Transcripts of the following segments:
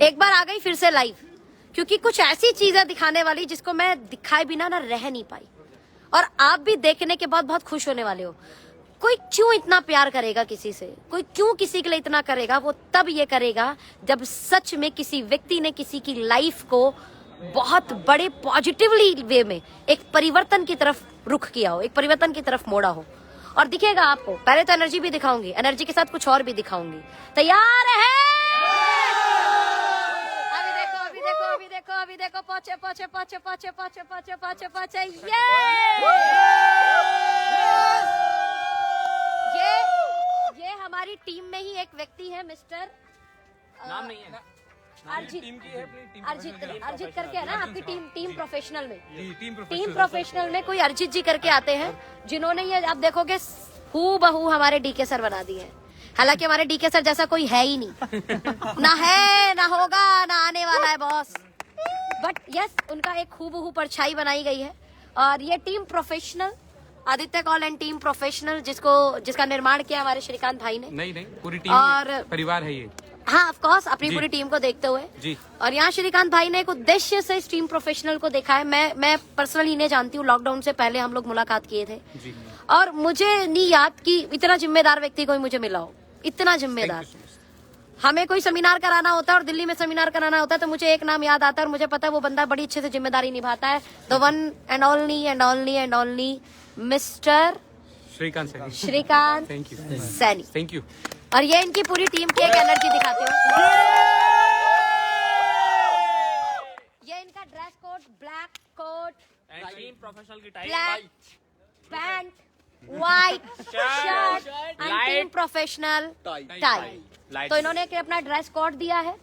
एक बार आ गई फिर से लाइव, क्योंकि कुछ ऐसी चीजें दिखाने वाली जिसको मैं दिखाए बिना ना रह नहीं पाई, और आप भी देखने के बाद बहुत खुश होने वाले हो। कोई क्यों इतना प्यार करेगा किसी से, कोई क्यों किसी के लिए इतना करेगा, वो तब ये करेगा जब सच में किसी व्यक्ति ने किसी की लाइफ को बहुत बड़े पॉजिटिवली वे में एक परिवर्तन की तरफ रुख किया हो, एक परिवर्तन की तरफ मोड़ा हो। और दिखेगा आपको, पहले तो एनर्जी भी दिखाऊंगी, एनर्जी के साथ कुछ और भी दिखाऊंगी। तैयार है? अभी देखो पहुंचे पहुंचे पहुंचे पहुंचे पहुंचे पहुंचे पहुंचे पहुंचे ये हमारी टीम में ही एक व्यक्ति है, मिस्टर नाम नहीं है, अर्जित करके है ना आपकी टीम प्रोफेशनल में, टीम प्रोफेशनल में कोई अर्जित जी करके आते हैं, जिन्होंने ये आप देखोगे हूबहू हमारे डीके सर बना दिए हैं। हालांकि हमारे डीके सर जैसा कोई है ही नहीं, ना है ना होगा ना आने वाला है बॉस, बट यस उनका एक हूबहू परछाई बनाई गई है। और ये team professional Aditya call and team professional जिसका निर्माण किया हमारे श्रीकांत भाई ने। नहीं पूरी टीम और परिवार है ये। हाँ ऑफ कोर्स अपनी पूरी टीम को देखते हुए जी। और यहाँ श्रीकांत भाई ने एक उद्देश्य से इस टीम प्रोफेशनल को देखा है। मैं पर्सनली इन्हें जानती हूँ, लॉकडाउन से पहले हम लोग मुलाकात किए थे जी। और मुझे नहीं याद कि इतना जिम्मेदार व्यक्ति कोई मुझे मिला हो, इतना जिम्मेदार। हमें कोई सेमिनार कराना होता है और दिल्ली में सेमिनार कराना होता है तो मुझे एक नाम याद आता है और मुझे पता है वो बंदा बड़ी अच्छे से जिम्मेदारी निभाता है। The one and only mister Shrikant Saini. Thank you. और ये इनकी पूरी टीम की एक एनर्जी दिखाते हो। ये इनका dress code, black coat, professional की black pant, white shirt and team professional tie. तो इन्होंने अपना ड्रेस कोड दिया है,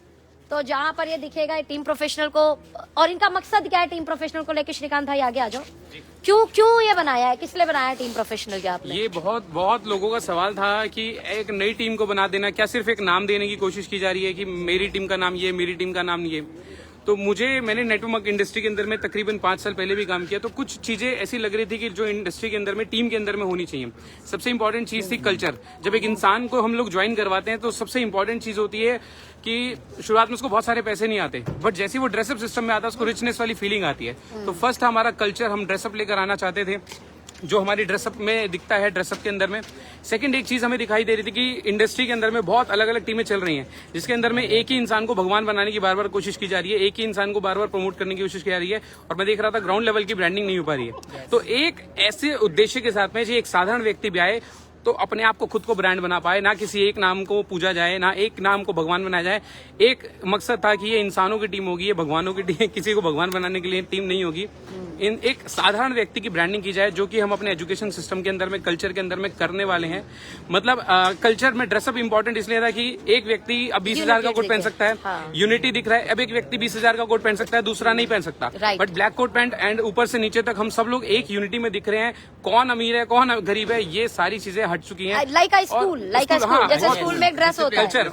तो जहाँ पर ये दिखेगा टीम प्रोफेशनल को, और इनका मकसद क्या है टीम प्रोफेशनल को लेके, श्रीकांत भाई आगे आ जाओ। क्यों ये बनाया है, किस लिए बनाया है टीम प्रोफेशनल क्या आपने? ये बहुत लोगों का सवाल था कि एक नई टीम को बना देना, क्या सिर्फ एक नाम देने की कोशिश की जा रही है कि मेरी टीम का नाम ये, मेरी टीम का नाम ये। तो मैंने नेटवर्क इंडस्ट्री के अंदर में तकरीबन 5 साल पहले भी काम किया, तो कुछ चीजें ऐसी लग रही थी कि जो इंडस्ट्री के अंदर में टीम के अंदर में होनी चाहिए। सबसे इंपॉर्टेंट चीज थी कल्चर। जब एक इंसान को हम लोग ज्वाइन करवाते हैं तो सबसे इंपॉर्टेंट चीज होती है कि शुरुआत में उसको बहुत सारे पैसे नहीं आते, बट जैसे वो ड्रेसअप सिस्टम में आता है उसको रिचनेस वाली फीलिंग आती है। तो फर्स्ट हमारा कल्चर, हम ड्रेसअप लेकर आना चाहते थे जो हमारी ड्रेसअप में दिखता है, ड्रेसअप के अंदर में। सेकंड एक चीज हमें दिखाई दे रही थी कि इंडस्ट्री के अंदर में बहुत अलग अलग टीमें चल रही हैं, जिसके अंदर में एक ही इंसान को भगवान बनाने की बार बार कोशिश की जा रही है, एक ही इंसान को बार बार प्रमोट करने की कोशिश की जा रही है, और मैं देख रहा था ग्राउंड लेवल की ब्रांडिंग नहीं हो पा रही है। तो एक ऐसे उद्देश्य के साथ में जो एक साधारण व्यक्ति भी आए तो अपने आप को खुद को ब्रांड बना पाए, ना किसी एक नाम को पूजा जाए, ना एक नाम को भगवान बनाया जाए। एक मकसद था कि ये इंसानों की टीम होगी, ये भगवानों की टीम, किसी को भगवान बनाने के लिए टीम नहीं होगी। इन एक साधारण व्यक्ति की ब्रांडिंग की जाए, जो कि हम अपने एजुकेशन सिस्टम के अंदर में, कल्चर के अंदर में करने वाले हैं। मतलब कल्चर में ड्रेसअप इंपॉर्टेंट इसलिए था कि एक व्यक्ति अब 20,000 का कोट पहन सकता है, यूनिटी दिख रहा है। अब एक व्यक्ति 20,000 का कोट पहन सकता है, दूसरा नहीं पहन सकता, but black coat pant and ऊपर से नीचे तक हम सब लोग एक यूनिटी में दिख रहे हैं। कौन अमीर है, कौन गरीब है, ये सारी चीजें हट चुकी हैं। स्कूल जैसे स्कूल में एक ड्रेस होता है, culture,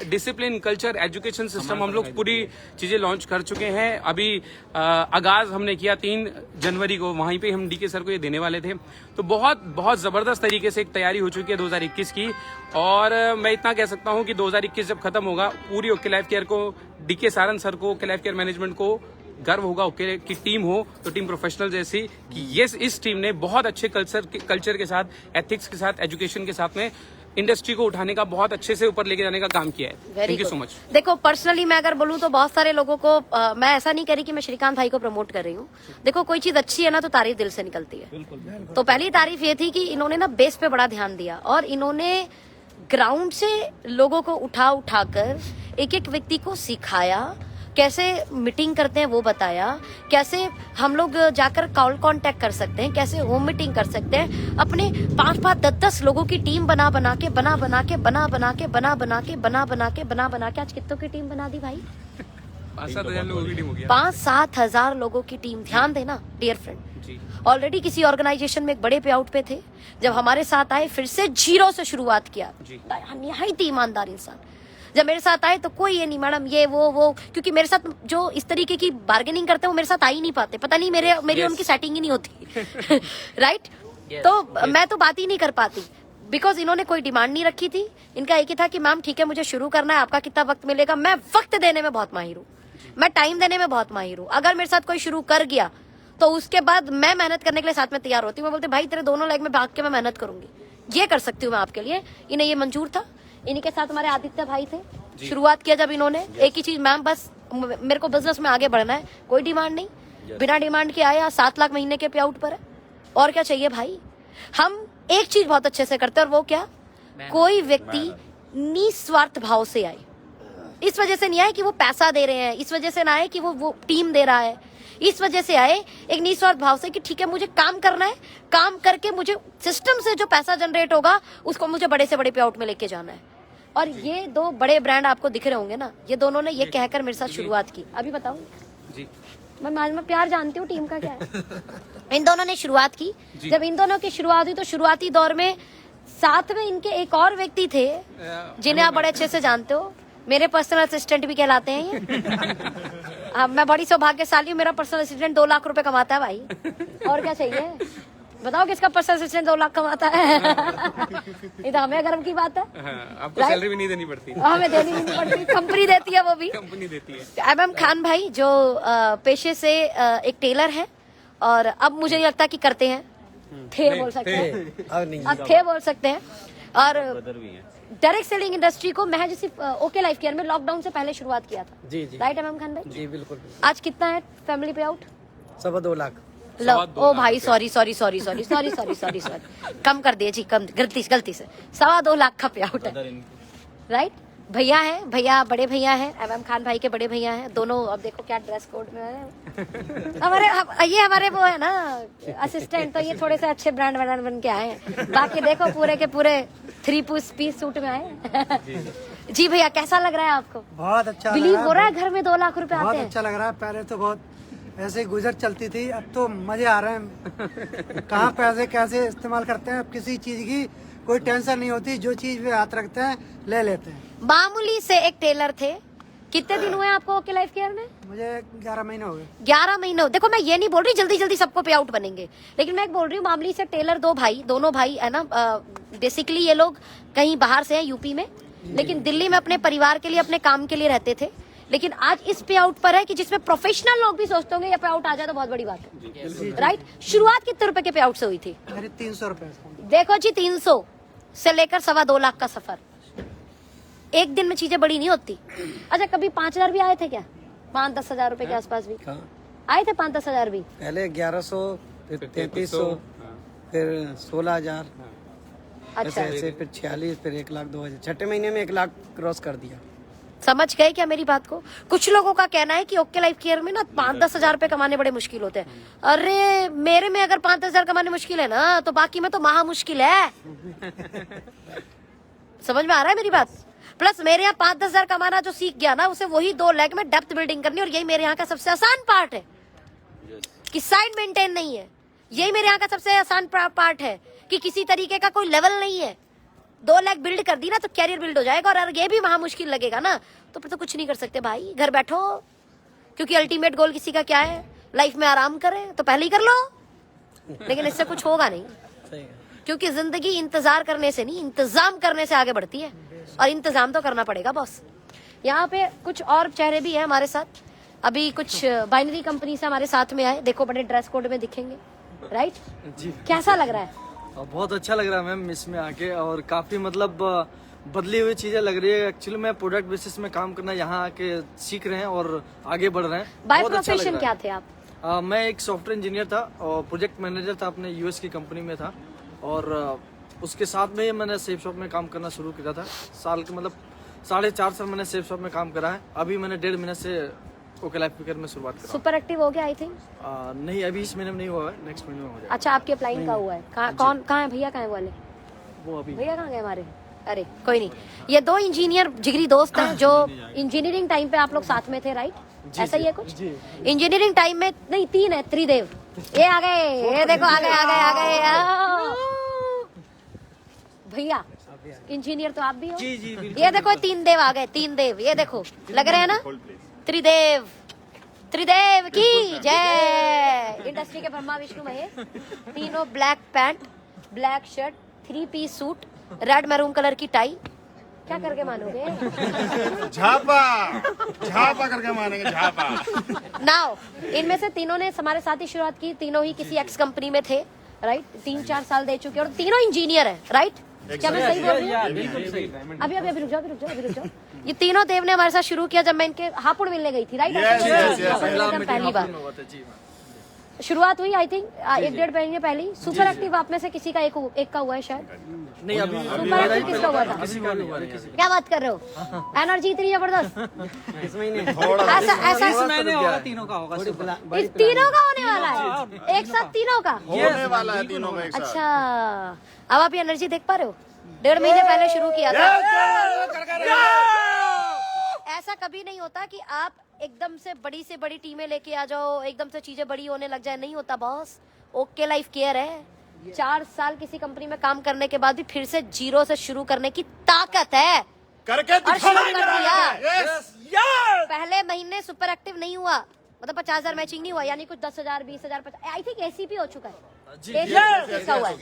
discipline, culture, education system, हम लोग पूरी चीजें लॉन्च कर चुके हैं। अभी आगाज हमने किया 3 जनवरी को, वहीं पे हम डीके सर को ये देने वाले थे। तो बहुत जबरदस्त तरीके से एक तैयारी हो चुकी है 2021 की। और मैं इतना कह सकता हूँ कि 2021 जब खत्म होगा, पूरी ओके लाइफ केयर को, डीके सारन सर को, ओके लाइफ केयर मैनेजमेंट को गर्व होगा ओके की टीम हो तो टीम प्रोफेशनल जैसी, कि ये इस टीम ने बहुत अच्छे कल्चर के साथ, एथिक्स के साथ, एजुकेशन के साथ में इंडस्ट्री को उठाने का, बहुत अच्छे से ऊपर लेके जाने का काम किया है। Thank you so much. देखो पर्सनली मैं अगर बोलूँ तो बहुत सारे लोगों को मैं ऐसा नहीं करी कि मैं श्रीकांत भाई को प्रमोट कर रही हूँ। देखो कोई चीज अच्छी है ना तो तारीफ दिल से निकलती है। तो पहली तारीफ ये थी कि इन्होंने ना बेस पे बड़ा ध्यान दिया और इन्होंने ग्राउंड से लोगों को उठाकर एक एक व्यक्ति को सिखाया, कैसे मीटिंग करते हैं वो बताया, कैसे हम लोग जाकर कॉल कांटेक्ट कर सकते हैं, कैसे होम मीटिंग कर सकते हैं। अपने 5-5, 10-10 लोगों की टीम बना के आज कितनों की टीम बना दी भाई? 5-7 लोगों की टीम हो गया। 5-7 हजार लोगों की टीम। ध्यान देना डियर फ्रेंड, ऑलरेडी किसी ऑर्गेनाइजेशन में एक बड़े पे आउट पे थे, जब हमारे साथ आए फिर से 0 से शुरुआत किया। निहायत ईमानदार इंसान। जब मेरे साथ आए तो कोई ये नहीं मैडम ये वो, क्योंकि मेरे साथ जो इस तरीके की बार्गेनिंग करते हैं वो मेरे साथ आ ही नहीं पाते, पता नहीं मेरी उनकी सेटिंग ही नहीं होती राइट। तो मैं तो बात ही नहीं कर पाती। बिकॉज इन्होंने कोई डिमांड नहीं रखी थी। इनका एक ही था कि मैम ठीक है मुझे शुरू करना है, आपका कितना वक्त मिलेगा। मैं वक्त देने में बहुत माहिर हूँ, मैं टाइम देने में बहुत माहिर हूँ। अगर मेरे साथ कोई शुरू कर गया तो उसके बाद मैं मेहनत करने के लिए साथ में तैयार होती हूँ। मैं बोलती भाई तेरे दोनों लेग में भाग के मैं मेहनत करूंगी, ये कर सकती हूँ मैं आपके लिए। इन्हें ये मंजूर था। इन्हीं के साथ हमारे आदित्य भाई थे, शुरुआत किया जब इन्होंने। एक ही चीज मैम, बस मेरे को बिजनेस में आगे बढ़ना है, कोई डिमांड नहीं, बिना डिमांड के आया। 7 लाख महीने के पे आउट पर है, और क्या चाहिए भाई। हम एक चीज बहुत अच्छे से करते हैं, और वो क्या, कोई व्यक्ति निस्वार्थ भाव से आए। इस वजह से नहीं आए कि वो पैसा दे रहे हैं, इस वजह से ना आए कि वो टीम दे रहा है, इस वजह से आए एक निस्वार्थ भाव से कि ठीक है मुझे काम करना है, काम करके मुझे सिस्टम से जो पैसा जनरेट होगा उसको मुझे बड़े से बड़े पे आउट में लेके जाना है। और ये 2 बड़े ब्रांड आपको दिख रहे होंगे ना, ये दोनों ने ये कहकर मेरे साथ शुरुआत की। अभी बताऊं जी, मैं प्यार जानती हूँ टीम का क्या है। इन दोनों ने शुरुआत की। जब इन दोनों की शुरुआत हुई तो शुरुआती दौर में साथ में इनके एक और व्यक्ति थे जिन्हें आप बड़े अच्छे से जानते हो, मेरे पर्सनल असिस्टेंट भी कहलाते हैं ये। अब मैं बड़ी सौभाग्यशाली हूँ, मेरा पर्सनल असिस्टेंट 2 लाख रुपए कमाता है भाई, और क्या चाहिए। बताओ किसका पर्सनल असिस्टेंट 2 लाख कमाता है। ये तो हमें गर्व की बात है। आपको सैलरी भी नहीं देनी पड़ती, हमें देनी भी नहीं पड़ती, कंपनी देती है, वो भी कंपनी देती है। MM खान भाई जो पेशे से एक टेलर है, और अब मुझे नहीं लगता कि करते हैं, थे बोल सकते हैं, अब थे बोल सकते हैं। और डायरेक्ट सेलिंग इंडस्ट्री को मैं जैसे ओके लाइफ केयर में लॉकडाउन से पहले शुरुआत किया था। जी जी राइट MM खान भाई? जी बिल्कुल। आज कितना है फैमिली पे आउट? 2.25 लाख। लो, ओ भाई सॉरी, कम कर दिए जी, कम, गलती से 2.25 लाख का पे आउट है। राइट, भैया है, भैया बड़े भैया हैं, MM खान भाई के बड़े भैया हैं दोनों। अब देखो क्या ड्रेस कोड में है ये हमारे वो है ना असिस्टेंट, तो ये थोड़े से अच्छे ब्रांड बन के आए हैं। बाकी देखो पूरे के पूरे 3 पीस सूट में आए। जी भैया कैसा लग रहा है आपको? बहुत अच्छा बिलीव हो रहा है घर में 2 लाख रुपए आते बहुत हैं? अच्छा लग रहा है। पहले तो बहुत ऐसे ही गुजर चलती थी, अब तो मजे आ रहे हैं। कहाँ पैसे कैसे इस्तेमाल करते हैं, अब किसी चीज की कोई टेंशन नहीं होती, जो चीज पे हाथ रखते हैं ले लेते हैं। मामूली से एक टेलर थे। कितने दिन हुए आपको ओके लाइफ केयर में? मुझे 11 महीने हो गए। 11 महीने। देखो मैं ये नहीं बोल रही जल्दी जल्दी सबको पे आउट बनेंगे, लेकिन मैं बोल रही हूँ मामूली से टेलर, दोनों भाई है ना। बेसिकली ये लोग कहीं बाहर से हैं, यूपी में, लेकिन दिल्ली में अपने परिवार के लिए, अपने काम के लिए रहते थे। लेकिन आज इस पे आउट पर है कि जिसमें प्रोफेशनल लोग भी सोचते होंगे ये पे आउट आ जाए तो बहुत बड़ी बात है। राइट, शुरुआत कितने रुपए के पे आउट से हुई थी? मेरे 300 रुपए। देखो जी, 300 से लेकर 2.25 लाख का सफर। एक दिन में चीजें बड़ी नहीं होती। अच्छा, कभी 5,000 भी आए थे क्या? 5-10 हजार रुपए के आसपास भी आए थे? 5-10 हजार भी? पहले 1100, फिर 3300, फिर 16,000, अच्छा, ऐसे फिर 46, फिर 1,02,000। छठे महीने में 1 लाख क्रॉस कर दिया। समझ गए क्या मेरी बात को? कुछ लोगों का कहना है कि ओके लाइफ केयर में ना 5-10 हजार रुपए कमाने बड़े मुश्किल होते हैं। अरे मेरे में अगर 5-10 हजार कमाने मुश्किल है ना, तो बाकी में तो महा मुश्किल है। समझ में आ रहा है मेरी बात? प्लस मेरे यहाँ 5-10 हजार कमाना जो सीख गया ना, उसे वही 2 लेग में डेप्थ बिल्डिंग करनी, और यही मेरे यहाँ का सबसे आसान पार्ट है कि साइड मेंटेन नहीं है। यही मेरे यहाँ का सबसे आसान पार्ट है कि किसी तरीके का कोई लेवल नहीं है। 2 लेग बिल्ड कर दी ना तो कैरियर बिल्ड हो जाएगा। और अगर ये भी महा मुश्किल लगेगा ना, तो फिर तो कुछ नहीं कर सकते भाई, घर बैठो। क्योंकि अल्टीमेट गोल किसी का क्या है? लाइफ में आराम करें, तो पहले ही कर लो। लेकिन इससे कुछ होगा नहीं, क्योंकि जिंदगी इंतजार करने से नहीं, इंतजाम करने से आगे बढ़ती है। और इंतजाम तो करना पड़ेगा बॉस। यहाँ पे कुछ और चेहरे भी हैं हमारे साथ। अभी कुछ बाइनरी कंपनी से हमारे साथ में आए, देखो बड़े ड्रेस कोड में दिखेंगे। राइट जी, कैसा लग रहा है? बहुत अच्छा लग रहा है मैम इसमें आके, और काफी मतलब बदली हुई चीजें लग रही है। एक्चुअली मैं प्रोडक्ट बेसिस में काम करना यहाँ आके सीख रहे हैं और आगे बढ़ रहे हैं। बाय बहुत अच्छा लग प्रोफेशन रहा क्या है। थे आप? मैं एक सॉफ्टवेयर इंजीनियर था और प्रोजेक्ट मैनेजर था, अपने यूएस की कंपनी में था। और उसके साथ में मैंने सेफ शॉप में काम करना शुरू किया था। साल के मतलब 4.5 साल मैंने सेफ शॉप में काम करा है। अभी मैंने 1.5 महीने से ओके लाइफ केयर में शुरुआत करा। सुपर एक्टिव हो गया आई थिंक? नहीं, अभी इस महीने में नहीं हुआ है, नेक्स्ट महीने में हो जाएगा। अच्छा, आपके अप्लाइंग का हुआ है? कहाँ है भैया? कहाँ है वाले वो अभी भैया? कहाँ गए हमारे? अरे कोई नहीं, ये 2 इंजीनियर जिगरी दोस्त हैं जो इंजीनियरिंग टाइम पे आप लोग साथ में थे। राइट, ऐसा ही है कुछ? इंजीनियरिंग टाइम में नहीं, 3 है, त्रिदेव। ये आ गए, ये देखो आ गए भैया। इंजीनियर तो आप भी हो। जी जी बिल्कुल। ये देखो 3 देव आ गए, 3 देव। ये देखो लग रहे हैं ना, त्रिदेव। त्रिदेव की जय। इंडस्ट्री के ब्रह्मा विष्णु महेश, तीनों black pant, black shirt, 3 piece suit, red maroon colour की टाई, क्या करके मानोगे? झापा झापा करके मानेंगे, झापा। नाउ इनमें से तीनों ने हमारे साथ ही शुरुआत की, तीनों ही किसी एक्स कंपनी में थे, राइट? 3-4 साल दे चुके और तीनों इंजीनियर हैं, राइट? क्या मैं सही बोल रही हूँ? अभी रुक जाओ। ये तीनों देव ने हमारे साथ शुरू किया जब मैं इनके हापुड़ मिलने गई थी, राइट? पहली बार शुरुआत हुई, आई थिंक 1-1.5 महीने पहले। सुपर एक्टिव आप में से किसी का एक का हुआ है शायद? नहीं, अभी सुपर एक्टिव किसका हुआ था? किसी का नहीं हुआ है। क्या बात कर रहे हो? एनर्जी इतनी जबरदस्त, ऐसा तीनों का होगा, इस तीनों का होने वाला है, एक साथ तीनों का होने वाला है तीनों में एक साथ। अच्छा, अब आप ये एनर्जी देख पा रहे हो? 1.5 महीने पहले शुरू किया था। ऐसा कभी नहीं होता कि आप एकदम से बड़ी टीमें लेके आ जाओ, एकदम से चीजें बड़ी होने लग जाए, नहीं होता बॉस। ओके लाइफ केयर है। 4 साल किसी कंपनी में काम करने के बाद भी फिर से जीरो से शुरू करने की ताकत है, करके और शुरू कर दिया। दिखाया। पहले महीने सुपर एक्टिव नहीं हुआ, मतलब 50,000 मैचिंग नहीं हुआ, यानी कुछ 10,000, 20,000, आई थिंक एसीपी हो चुका है। इसका हुआ है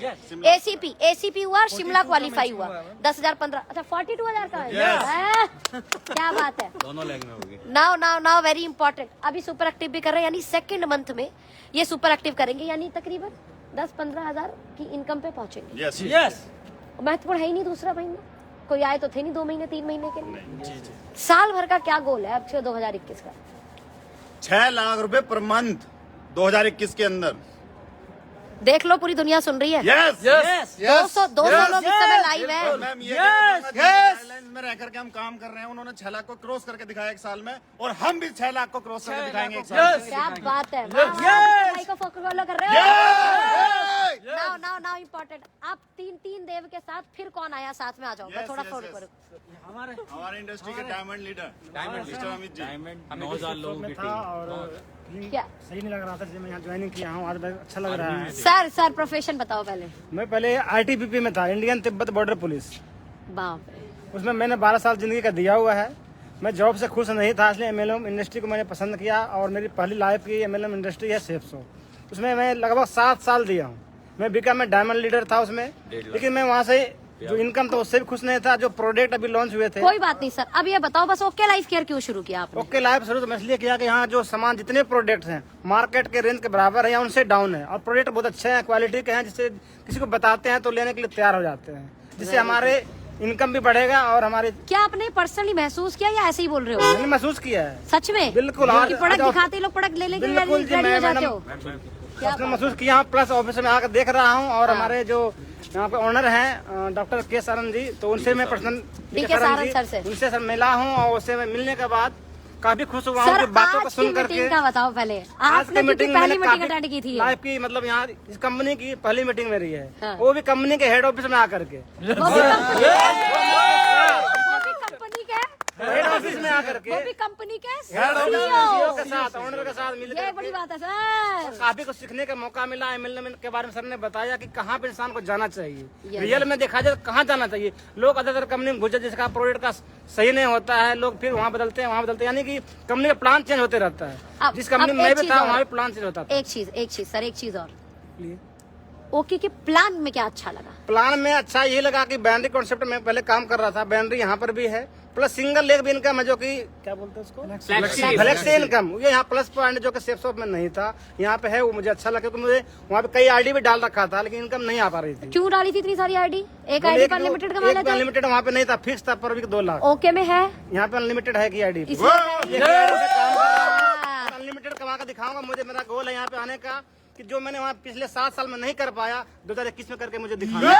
एसीपी हुआ और शिमला क्वालिफाई हुआ 10,000, 15, अच्छा 42,000 का है। क्या बात है, दोनों लैंग में होगी। नाउ वेरी इंपॉर्टेंट, अभी सुपर एक्टिव भी कर रहे हैं, यानी सेकंड मंथ में ये सुपर एक्टिव करेंगे, यानी तकरीबन 10-15 हजार की इनकम पे पहुंचेंगे। यस महत्वपूर्ण है ही नहीं दूसरा महीना, कोई आए तो थे नहीं 2 महीने 3 महीने के लिए। साल भर का क्या गोल है अब 2021 का? 6 लाख रुपए पर मंथ 2021 के अंदर। देख लो, पूरी दुनिया सुन रही है। यस 200 लोग इस समय लाइव है। मैम ये गाइडलाइंस में रह करके हम काम कर रहे हैं। उन्होंने 6 लाख को क्रॉस करके दिखाया 1 साल में, और हम भी 6 लाख को क्रॉस करके दिखाएंगे 1 साल में। क्या बात है, भाई को फॉलो कर रहे हो। नाउ इम्पोर्टेंट, आप तीन देव के साथ फिर कौन आया साथ में? आ जाओ, मैं थोड़ा फोन करूँ। हमारे इंडस्ट्री के diamond leader mister Amit ji. 9,000 लोगों की टीम। क्या सही नहीं लग रहा था जब मैं यहाँ ज्वाइनिंग किया हूँ, आज अच्छा लग रहा है। सर प्रोफेशन बताओ पहले। मैं पहले ITBP में था, इंडियन तिब्बत बॉर्डर पुलिस। बाप रे, उसमें मैंने 12 साल जिंदगी का दिया हुआ है। मैं जॉब से खुश नहीं था, इसलिए MLM इंडस्ट्री को मैंने पसंद किया, और मेरी पहली लाइफ की MLM इंडस्ट्री है सेफसो। उसमें मैं लगभग 7 साल दिया हूँ। मैं बीका में डायमंड लीडर था उसमें, लेकिन मैं वहाँ से जो इनकम था उससे भी खुश नहीं था। जो प्रोडक्ट अभी लॉन्च हुए थे, कोई बात नहीं सर, अब ये बताओ बस, ओके लाइफ केयर क्यों शुरू किया आपने? ओके लाइफ शुरू तो मैं इसलिए किया कि यहाँ जो सामान जितने प्रोडक्ट्स हैं मार्केट के रेंज के बराबर है या उनसे डाउन है, और प्रोडक्ट बहुत अच्छे हैं, क्वालिटी के हैं, जिससे किसी को बताते हैं तो लेने के लिए तैयार हो जाते हैं, जिससे हमारे इनकम भी बढ़ेगा और हमारे। क्या आपने पर्सनली महसूस किया या ऐसे ही बोल रहे हो? मैंने महसूस किया है सच में? बिल्कुल। कि प्रोडक्ट दिखाते लोग प्रोडक्ट लेने के लिए बिल्कुल जी, रेडी हो मैं जाते हो? मैंने महसूस किया हूँ, प्लस ऑफिस में आकर देख रहा हूँ, और हमारे जो यहाँ पे ऑनर हैं डॉक्टर के सारन जी, तो उनसे मैं पर्सनल DK सारन सर से उनसे सर मिला हूँ, और उससे मिलने के बाद काफी खुश हुआ हूँ सर। कि बातों को आज की सुन करके। मीटिंग का बताओ पहले, आज की आपने मीटिंग पहली मीटिंग अटेंड की थी? लाइफ की, मतलब यहाँ इस कंपनी की पहली मीटिंग मेरी है। हाँ। वो भी कंपनी के हेड ऑफिस में आकर के, वो भी कंपनी के हेड ऑफिस में आकर के, वो भी कंपनी के CEO के साथ, ऑनर के साथ मिल ये बड़ी बात है सर। काफी कुछ सीखने का मौका मिला। MLM के बारे में सर ने बताया कि कहाँ पे इंसान को जाना चाहिए, Yes. रियल में देखा जाए तो कहाँ जाना चाहिए। लोग अदर कंपनी में घुस जाते, जिसका प्रोडक्ट का सही नहीं होता है, लोग फिर वहाँ बदलते हैं, यानी कि कंपनी का प्लान चेंज होते रहता है। जिस कंपनी में मैं भी था वहाँ भी प्लान चेंज होता था। एक चीज सर, एक चीज और, ओके के प्लान में क्या अच्छा लगा? प्लान में अच्छा ये लगा कि बैनरी कॉन्सेप्ट में पहले काम कर रहा था, बैनरी यहाँ पर भी है, प्लस सिंगल लेग भी इनकम है, जो कि क्या बोलते हैं उसको, फ्लेक्सी इनकम। ये यहाँ प्लस पॉइंट जो कि सेफ शॉप में नहीं था, यहाँ पे है, वो मुझे अच्छा लगा, क्योंकि मुझे वहाँ पे कई ID भी डाल रखा था, लेकिन इनकम नहीं आ पा रही थी। क्यों डाली थी इतनी सारी ID? एक ID पर अनलिमिटेड कमा लेते? अनलिमिटेड वहाँ पे नहीं था, फिक्स था पर वीक 2 लाख। ओके में है, यहाँ पे अनलिमिटेड है की ID। इसलिए अनलिमिटेड कमा कर दिखाऊंगा। मुझे मेरा गोल है यहाँ पे आने का, कि जो मैंने वहाँ पिछले 7 साल में नहीं कर पाया, 2021 में करके मुझे दिखाना।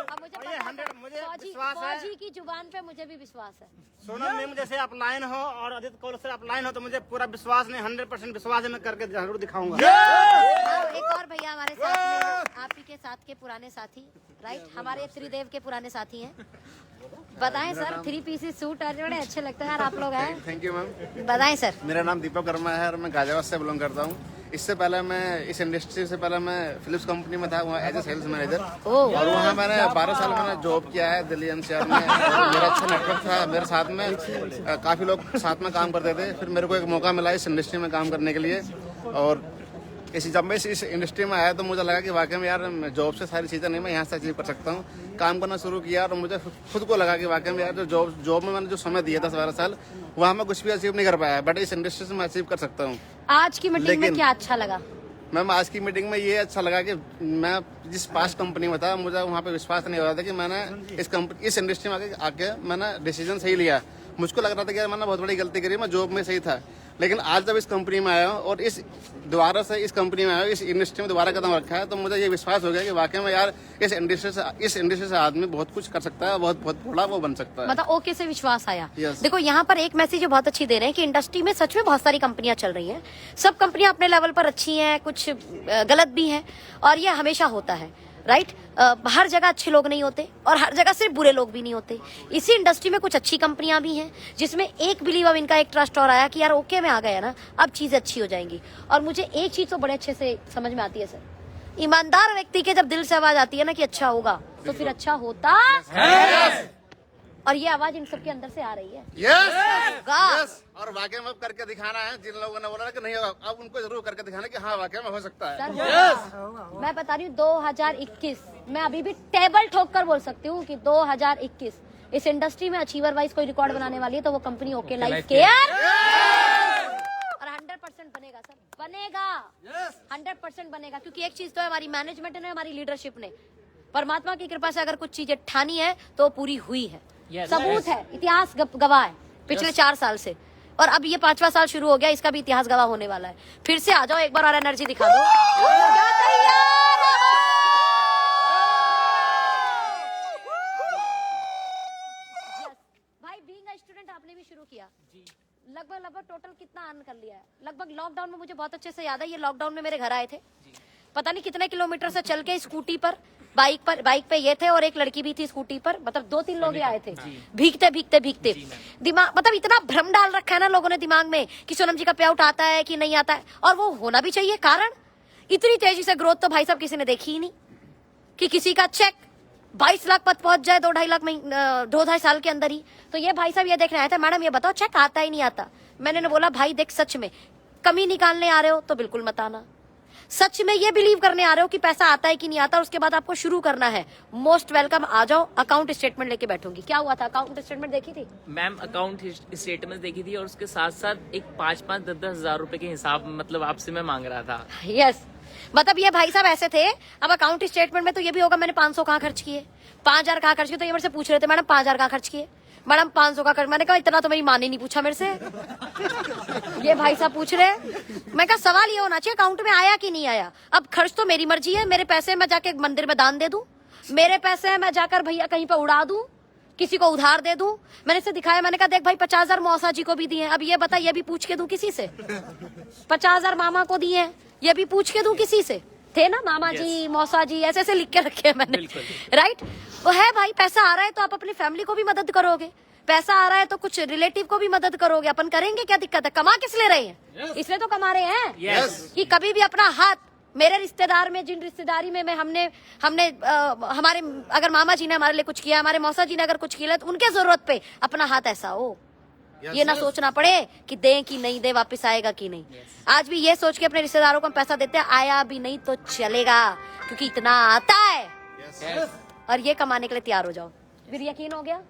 अब मुझे पता है, 100 मुझे विश्वास है। फौजी की जुबान पे मुझे भी विश्वास है। सोनम मैम जैसे आप लाइन हो और आदित्य कौर से आप लाइन हो, तो मुझे पूरा विश्वास नहीं, 100% विश्वास है, मैं करके जरूर दिखाऊंगा। एक और भैया हमारे साथ में, आप ही के साथ के पुराने साथी, राइट, हमारे त्रिदेव के पुराने साथी हैं। बताएं सर, 3 पीसेस सूट और बड़े अच्छे लगते हैं यार आप लोग हैं। Thank you ma'am. बताएं सर। मेरा नाम दीपक वर्मा है और मैं गाजियाबाद से बिलोंग करता हूँ। इससे पहले मैं इस इंडस्ट्री से पहले मैं फिलिप्स कंपनी में था, वहाँ एज ए सेल्स मैनेजर, और वहाँ मैंने 12 साल मैंने जॉब किया है दिल्ली NCR में। मेरा अच्छा नेटवर्क था, मेरे साथ में काफ़ी लोग साथ में काम करते थे। फिर मेरे को एक मौका मिला इस इंडस्ट्री में काम करने के लिए, और जब मैं इस इंडस्ट्री में आया तो मुझे लगा कि वाकई में यार जॉब से सारी चीज़ें नहीं मैं यहाँ से अचीव कर सकता हूँ। काम करना शुरू किया और मुझे खुद को लगा कि वाकई में यार जो जॉब में मैंने जो समय दिया था 12 साल, वहाँ मैं कुछ भी अचीव नहीं कर पाया, बट इस इंडस्ट्री से मैं अचीव कर सकता हूँ। आज की मीटिंग में क्या अच्छा लगा? मैम आज की मीटिंग में ये अच्छा लगा कि मैं जिस पास्ट कंपनी में था मुझे वहाँ पे विश्वास नहीं हो रहा था कि मैंने इस इंडस्ट्री में आके मैंने डिसीजन सही लिया। मुझको लग रहा था कि यार मैंने बहुत बड़ी गलती करी, मैं जॉब में सही था, लेकिन आज जब इस कंपनी में आया हूँ और इस कंपनी में आया हूँ, इस इंडस्ट्री में दोबारा कदम रखा है, तो मुझे ये विश्वास हो गया कि वाकई में यार इस इंडस्ट्री से आदमी बहुत कुछ कर सकता है, बहुत बहुत बड़ा वो बन सकता है। मतलब ओके से विश्वास आया। Yes. देखो यहाँ पर एक मैसेज बहुत अच्छी दे रहे हैं कि इंडस्ट्री में सच में बहुत सारी कंपनियां चल रही हैं। सब कंपनियां अपने लेवल पर अच्छी हैं, कुछ गलत भी हैं, और ये हमेशा होता है, राइट? हर जगह अच्छे लोग नहीं होते और हर जगह सिर्फ बुरे लोग भी नहीं होते। इसी इंडस्ट्री में कुछ अच्छी कंपनियां भी हैं जिसमें एक बिलीव अब इनका एक ट्रस्ट और आया कि यार ओके में आ गया ना, अब चीजें अच्छी हो जाएंगी। और मुझे एक चीज तो बड़े अच्छे से समझ में आती है सर, ईमानदार व्यक्ति के जब दिल से आवाज आती है ना कि अच्छा होगा, तो फिर अच्छा होता है। और ये आवाज इन सबके अंदर से आ रही है। यस। और वाकई में करके दिखाना है। जिन लोगों ने बोला कि नहीं होगा, अब उनको जरूर करके दिखाना कि हाँ वाकई में हो सकता है। सर मैं बता रही हूँ 2021 मैं अभी भी टेबल ठोक कर बोल सकती हूँ कि 2021 इस इंडस्ट्री में अचीवर वाइज कोई रिकॉर्ड बनाने वाली है तो वो कंपनी ओके लाइफ केयर, और 100% बनेगा सर, बनेगा 100% बनेगा। क्योंकि एक चीज तो है, हमारी मैनेजमेंट ने, हमारी लीडरशिप ने परमात्मा की कृपा से अगर कुछ चीजें ठानी है तो पूरी हुई है। सबूत है, इतिहास गवाह है पिछले 4 साल से, और अब ये 5वां साल शुरू हो गया, इसका भी इतिहास गवाह होने वाला है। फिर से आ जाओ, एक बार और एनर्जी दिखा दो। भाई बीइंग अ स्टूडेंट आपने भी शुरू किया, लगभग टोटल कितना अर्न कर लिया है? लगभग लॉकडाउन में, मुझे बहुत अच्छे से याद है, ये लॉकडाउन में मेरे घर आए थे, पता नहीं कितने किलोमीटर से चल के स्कूटी पर, बाइक पे ये थे और एक लड़की भी थी स्कूटी पर, मतलब 2-3 लोग ही आए थे, भीगते दिमाग, मतलब इतना भ्रम डाल रखा है ना लोगों ने दिमाग में कि सोनम जी का पे आउट आता है कि नहीं आता है, और वो होना भी चाहिए। कारण इतनी तेजी से ग्रोथ तो भाई साहब किसी ने देखी ही नहीं कि किसी का चेक 22 लाख पद पहुंच जाए 2-2.5 लाख 2-2.5 साल के अंदर ही। तो ये भाई साहब ये देखने आए थे, मैडम ये बताओ चेक आता ही नहीं आता। मैंने बोला भाई देख, सच में कमी निकालने आ रहे हो तो बिल्कुल मत आना, सच में ये बिलीव करने आ रहे हो कि पैसा आता है कि नहीं आता, उसके बाद आपको शुरू करना है, मोस्ट वेलकम, आ जाओ। अकाउंट स्टेटमेंट लेके बैठूंगी। क्या हुआ था? अकाउंट स्टेटमेंट देखी थी मैम, अकाउंट स्टेटमेंट देखी थी और उसके साथ साथ एक 5-10 हजार रुपए के हिसाब मतलब आपसे मैं मांग रहा था। यस, मतलब ये भाई साहब ऐसे थे। अब अकाउंट स्टेटमेंट में तो ये भी होगा मैंने 500 कहाँ खर्च किए, 5000 कहाँ खर्च किए, तो ये मेरे से पूछ रहे थे मैडम 5000 कहाँ खर्च किए, मैडम 500 का खर्च। मैंने कहा इतना तो मेरी माँ ने नहीं पूछा मेरे से, ये भाई साहब पूछ रहे। मैं कहा सवाल ये होना चाहिए अकाउंट में आया कि नहीं आया। अब खर्च तो मेरी मर्जी है, मेरे पैसे मैं जाके मंदिर में दान दे दूं, मेरे पैसे मैं जाकर भैया कहीं पे उड़ा दूं, किसी को उधार दे दूं। मैंने इसे दिखाया, मैंने कहा देख भाई 50,000 मौसा जी को भी दिए। अब ये बता, ये भी पूछ के दूं किसी से? 50,000 मामा को दिए, ये भी पूछ के दूं किसी से? थे ना मामा जी, मौसा जी, ऐसे ऐसे लिख के रखे हैं मैंने, राइट? वो है भाई, पैसा आ रहा है तो आप अपनी फैमिली को भी मदद करोगे, पैसा आ रहा है तो कुछ रिलेटिव को भी मदद करोगे, अपन करेंगे, क्या दिक्कत है? कमा किस ले रहे हैं? इसलिए तो कमा रहे हैं कि कभी भी अपना हाथ, मेरे रिश्तेदार में जिन रिश्तेदारी में हमने हमारे अगर मामा जी ने हमारे लिए कुछ किया, हमारे मौसा जी ने अगर कुछ किया, तो उनके जरूरत पे अपना हाथ ऐसा हो, ये ना सोचना पड़े कि दें कि नहीं दे, वापस आएगा कि नहीं। आज भी ये सोच के अपने रिश्तेदारों को हम पैसा देते हैं, आया भी नहीं तो चलेगा, क्योंकि इतना आता है। और ये कमाने के लिए तैयार हो जाओ। फिर यकीन हो गया,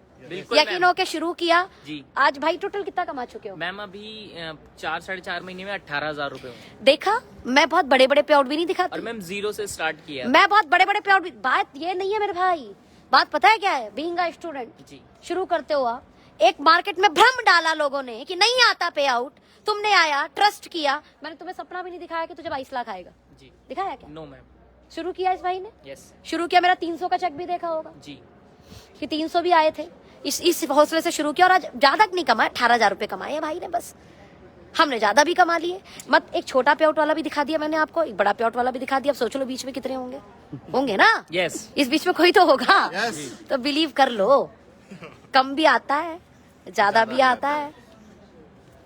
यकीन हो के शुरू किया जी। आज भाई टोटल कितना कमा चुके हो? मैम अभी 4-4.5 महीने में 18,000 रुपए। देखा, मैं बहुत बड़े बड़े पे आउट भी नहीं दिखाती, और मैम 0 से स्टार्ट किया। मैं बहुत बड़े बड़े पे आउट भी। बात ये नहीं है मेरे भाई, बात पता है क्या है? बीइंग अ स्टूडेंट जी, शुरू करते हुआ एक मार्केट में भ्रम डाला लोगों ने कि नहीं आता पे आउट, तुमने आया, ट्रस्ट किया। मैंने तुम्हें सपना भी नहीं दिखाया कि तुझे 22 लाख आएगा, जी। दिखाया क्या? No ma'am. शुरू किया इस भाई ने, यस शुरू किया। मेरा 300 का चेक भी देखा होगा जी, कि 300 भी आए थे। इस हौसले से शुरू किया, और आज ज्यादा नहीं कमाए, 18,000 रुपए कमाए हैं भाई ने बस। हमने ज्यादा भी कमा लिए। मत एक छोटा पे आउट वाला भी दिखा दिया मैंने आपको, एक बड़ा पे आउट वाला भी दिखा दिया। अब सोच लो बीच में कितने होंगे, होंगे ना? यस। इस बीच में कोई तो होगा। तो बिलीव कर लो, कम भी आता है, ज्यादा भी आता है।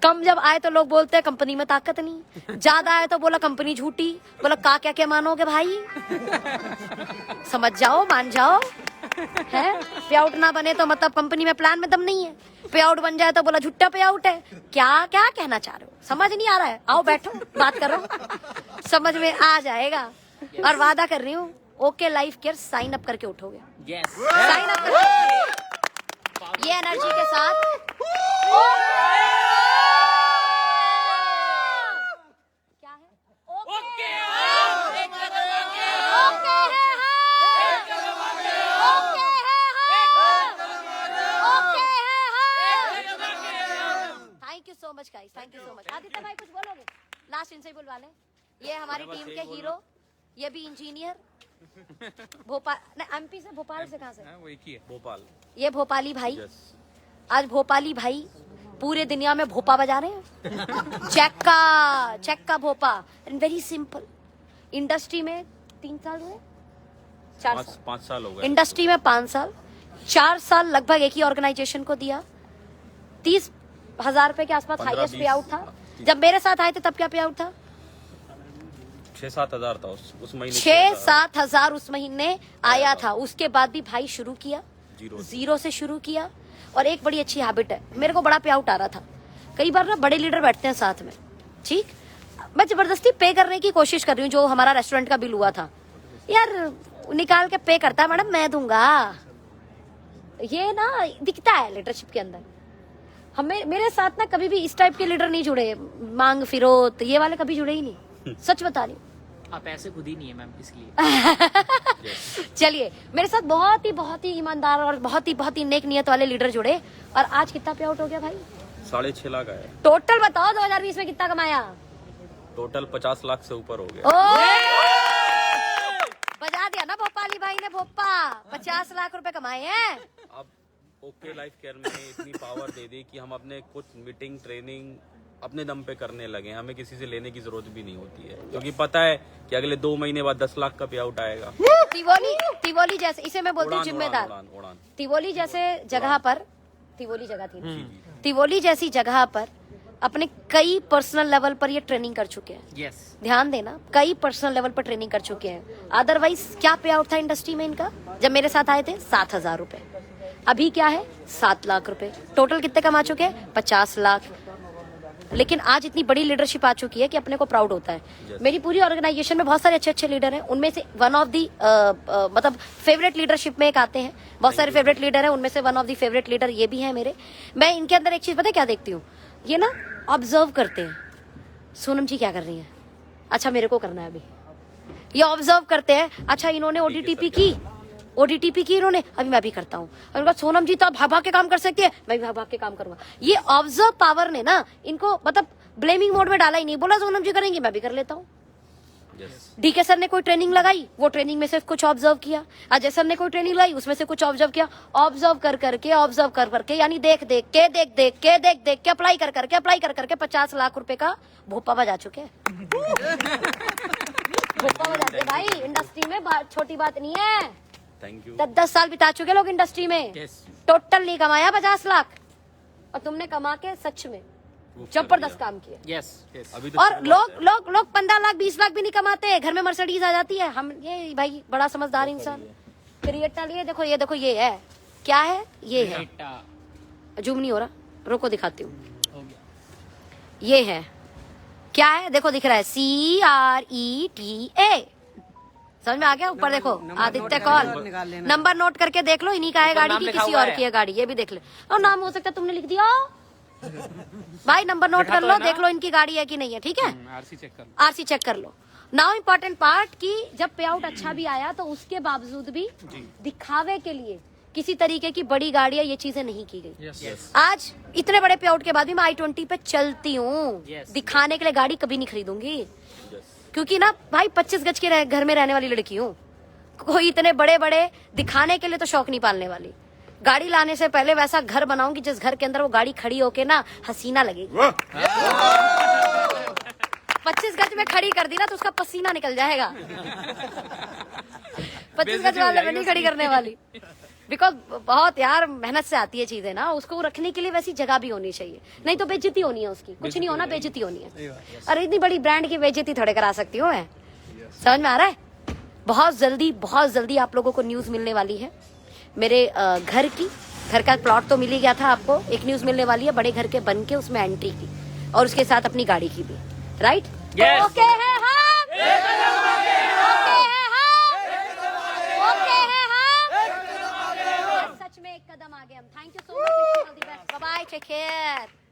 कम जब आए तो लोग बोलते हैं कंपनी में ताकत नहीं, ज्यादा आए तो बोला कंपनी झूठी। बोला का क्या क्या मानोगे भाई, समझ जाओ, मान जाओ। है पे आउट ना बने तो मतलब कंपनी में प्लान में दम नहीं है। पे आउट बन जाए तो बोला झुट्टा पे आउट है। क्या क्या कहना चाह रहे हो, समझ नहीं आ रहा है? आओ बैठो, बात करो, समझ में आ जाएगा। और वादा कर रही हूँ, okay life care sign up करके उठोगे। यस साइन अप करके ये एनर्जी के साथ। क्या है? Okay thank you so much guys, thank you so much. Aditya भाई कुछ बोलोगे? लास्ट इनसे ही बुलवा ले। ये हमारी टीम के हीरो, ये भी इंजीनियर, भोपाल नहीं एमपी से, भोपाल से कहाँ से? वो एक ही है, भोपाल। ये भोपाली भाई, आज भोपाली भाई पूरे दुनिया में भोपा बजा रहे हैं। चेक का भोपा। And very simple. इंडस्ट्री में 3 साल हुए, 5 साल हो गए। इंडस्ट्री में 5 साल, 4 साल लगभग एक ही ऑर्गेनाइजेशन को दिया। 30,000 रुपए के आसपास हाईएस्ट पे आउट था। जब मेरे साथ आए थे तब क्या पे आउट था? 6-7 हजार था उस महीने। 6-7 हजार उस महीने आया था। उसके बाद भी भाई शुरू किया, जीरो से शुरू किया। और एक बड़ी अच्छी हैबिट है, मेरे को बड़ा पे आउट आ रहा था। कई बार ना बड़े लीडर बैठते हैं साथ में, ठीक, मैं जबरदस्ती पे करने की कोशिश कर रही हूँ। जो हमारा रेस्टोरेंट का बिल हुआ था, यार निकाल के पे करता है, मैडम मैं दूंगा। ये ना दिखता है लीडरशिप के अंदर। हमें मेरे साथ ना कभी भी इस टाइप के लीडर नहीं जुड़े, मांग फिरोत ये वाले कभी जुड़े ही नहीं, सच बता रही हूँ। आप ऐसे खुद ही नहीं है मैम, इसलिए। चलिए, मेरे साथ बहुत ही ईमानदार और बहुत ही नेक नियत वाले लीडर जुड़े। और आज कितना पे आउट हो गया भाई? 6.5 लाख आया। टोटल बताओ 2020 में कितना कमाया? टोटल 50 लाख से ऊपर हो गया। बजा दिया ना भोपाली भाई ने भोपा। 50 लाख रुपए कमाए हैं। अब ओके लाइफ केयर में इतनी पावर दे दी कि हम अपने कुछ मीटिंग ट्रेनिंग अपने दम पे करने लगे। हमें किसी से लेने की जरूरत भी नहीं होती है, क्योंकि पता है कि अगले 2 महीने बाद 10 लाख का पे आउट आएगा। तिवोली जैसे, इसे मैं बोलती हूँ जिम्मेदार। तिवोली जैसे जगह पर, तिवोली जगह थी ना, तिवोली जैसी जगह पर अपने कई पर्सनल लेवल पर ये ट्रेनिंग कर चुके हैं। यस ध्यान देना, कई पर्सनल लेवल पर ट्रेनिंग कर चुके हैं। अदरवाइज क्या पे आउट था इंडस्ट्री में इनका? जब मेरे साथ आए थे 7,000 रुपए, अभी क्या है 7 लाख रुपए। टोटल कितने कमा चुके हैं? 50 लाख। लेकिन आज इतनी बड़ी लीडरशिप आ चुकी है कि अपने को प्राउड होता है। मेरी पूरी ऑर्गेनाइजेशन में बहुत सारे अच्छे लीडर हैं, उनमें से वन ऑफ दी मतलब फेवरेट लीडरशिप में एक आते हैं। बहुत सारे फेवरेट लीडर हैं, उनमें से one of the favourite leader ये भी है मेरे। मैं इनके अंदर एक चीज पता है क्या देखती हूँ? ये ना ऑब्जर्व करते हैं, सोनम जी क्या कर रही है, अच्छा मेरे को करना है अभी। ये ऑब्जर्व करते हैं, अच्छा इन्होंने ओडीटीपी की इन्होंने, अभी मैं भी करता हूँ। और उनका सोनम जी तो भाग भाग के काम कर सकती है, मैं भी भाग भाग के काम करूंगा। ये ऑब्जर्व पावर ने ना इनको मतलब ब्लेमिंग मोड में डाला ही नहीं। बोला सोनम जी करेंगे, मैं भी कर लेता हूँ। डीके सर ने कोई ट्रेनिंग लगाई, वो ट्रेनिंग में से कुछ ऑब्जर्व किया। अजय सर ने कोई ट्रेनिंग लगाई, उसमें से कुछ ऑब्जर्व किया। ऑब्जर्व कर करके यानी देख के अप्लाई कर करके 50 लाख रुपए का भोपा बजा चुके हैं। भोपा बजाते भाई इंडस्ट्री में, छोटी बात नहीं है। Thank you. 10 साल बिता चुके लोग इंडस्ट्री में। टोटल नहीं कमाया 50 लाख, और तुमने कमा के सच में जबरदस्त काम किया। यस अभी तो और लोग 15 लाख 20 लाख भी नहीं कमाते, घर में मर्सिडीज आ जाती है। हम ये भाई बड़ा समझदार इंसान। क्रिएटा लिए देखो, ये है क्या है, ये है, जूम नहीं हो रहा, रोको दिखाती हूँ। ये है क्या है, देखो दिख रहा है CRETA। समझ में आ गया? ऊपर देखो आदित्य कॉल, नंबर नोट करके देख लो, इन्हीं का है गाड़ी की, किसी और की है गाड़ी, ये भी देख ले। और नाम हो सकता है तुमने लिख दिया भाई, नंबर नोट कर लो, देख लो इनकी गाड़ी है कि नहीं है, ठीक है? आरसी चेक कर लो। नाउ इम्पोर्टेंट पार्ट की जब पे आउट अच्छा भी आया तो उसके बावजूद भी दिखावे के लिए किसी तरीके की बड़ी गाड़ियां ये चीजें नहीं की गई। आज इतने बड़े पे आउट के बाद भी मैं i20 पे चलती हूँ। दिखाने के लिए गाड़ी कभी नहीं खरीदूंगी, क्योंकि ना भाई 25 गज के घर में रहने वाली लड़की हूँ। कोई इतने बड़े बड़े दिखाने के लिए तो शौक नहीं पालने वाली। गाड़ी लाने से पहले वैसा घर बनाऊंगी जिस घर के अंदर वो गाड़ी खड़ी होके ना हसीना लगेगी। 25 गज में खड़ी कर दी ना तो उसका पसीना निकल जाएगा। 25 गज वाले में नहीं खड़ी करने वाली, बिकॉज बहुत यार मेहनत से आती है चीजें ना, उसको रखने के लिए वैसी जगह भी होनी चाहिए, नहीं तो बेइज्जती होनी है उसकी। कुछ नहीं होना, बेइज्जती होनी है। अरे इतनी बड़ी ब्रांड की बेइज्जती थोड़े करा सकती हूँ मैं, समझ में आ रहा है? बहुत जल्दी आप लोगों को न्यूज मिलने वाली है मेरे घर की, घर का प्लॉट तो मिल ही गया था आपको, एक न्यूज मिलने वाली है बड़े घर के बन के उसमें एंट्री की, और उसके साथ अपनी गाड़ी की भी, राइट? Yes. ओके है हम, ओके है हम, ओके है हम, सच में एक कदम आगे हम। Thank you so much, bye bye, take care.